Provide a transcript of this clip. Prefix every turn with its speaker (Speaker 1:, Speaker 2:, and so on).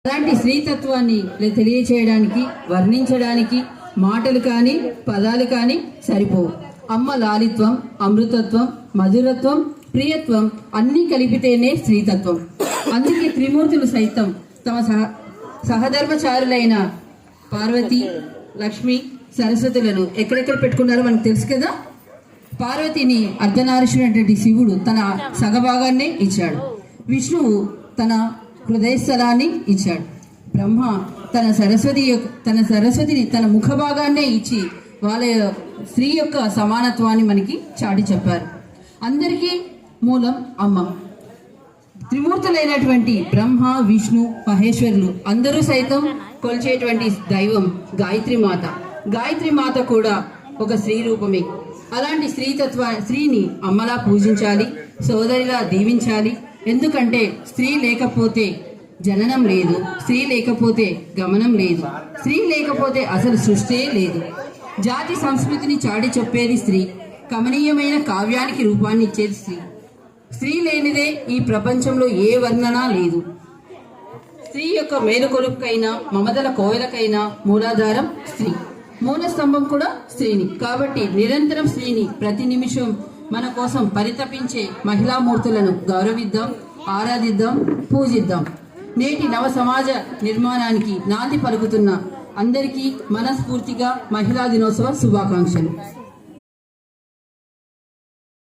Speaker 1: అలాంటి స్త్రీతత్వాన్ని తెలియచేయడానికి వర్ణించడానికి మాటలు కానీ పదాలు కానీ సరిపోవు. అమ్మ లాలిత్వం, అమృతత్వం, మధురత్వం, ప్రియత్వం అన్నీ కలిపితేనే స్త్రీతత్వం. అందుకే త్రిమూర్తులు సైతం తమ సహధర్మచారులైన పార్వతి, లక్ష్మి, సరస్వతులను ఎక్కడెక్కడ పెట్టుకున్నారో మనకు తెలుసు కదా. పార్వతిని అర్ధనారీశ్వరుడైనటువంటి శివుడు తన సగభాగాన్నే ఇచ్చాడు. విష్ణువు తన హృదయస్థలాన్ని ఇచ్చాడు. బ్రహ్మ తన సరస్వతిని తన ముఖ భాగాన్నే ఇచ్చి వాళ్ళ స్త్రీ యొక్క సమానత్వాన్ని మనకి చాటి చెప్పారు. అందరికీ మూలం అమ్మ. త్రిమూర్తులైనటువంటి బ్రహ్మ, విష్ణు, మహేశ్వరులు అందరూ సైతం కొలిచేటువంటి దైవం గాయత్రి మాత. గాయత్రి మాత కూడా ఒక స్త్రీ రూపమే. అలాంటి స్త్రీని అమ్మలా పూజించాలి, సోదరిలా దీవించాలి. ఎందుకంటే స్త్రీ లేకపోతే జననం లేదు, స్త్రీ లేకపోతే గమనం లేదు, స్త్రీ లేకపోతే అసలు సృష్టి లేదు. జాతి సంస్కృతిని చాటి చెప్పేది స్త్రీ, కమనీయమైన కావ్యానికి రూపాన్ని ఇచ్చేది స్త్రీ. స్త్రీ లేనిదే ఈ ప్రపంచంలో ఏ వర్ణన లేదు. స్త్రీ యొక్క మేలుకొలుపుకైనా మమతల కోవెలకైనా మూలాధారం స్త్రీ, మూల స్తంభం కూడా స్త్రీని. కాబట్టి నిరంతరం స్త్రీని ప్రతి నిమిషం మన కోసం పరితపించే మహిళామూర్తులను గౌరవిద్దాం, ఆరాధిద్దాం, పూజిద్దాం. నేటి నవ సమాజ నిర్మాణానికి నాంది పలుకుతున్న అందరికీ మనస్ఫూర్తిగా మహిళా దినోత్సవ శుభాకాంక్షలు.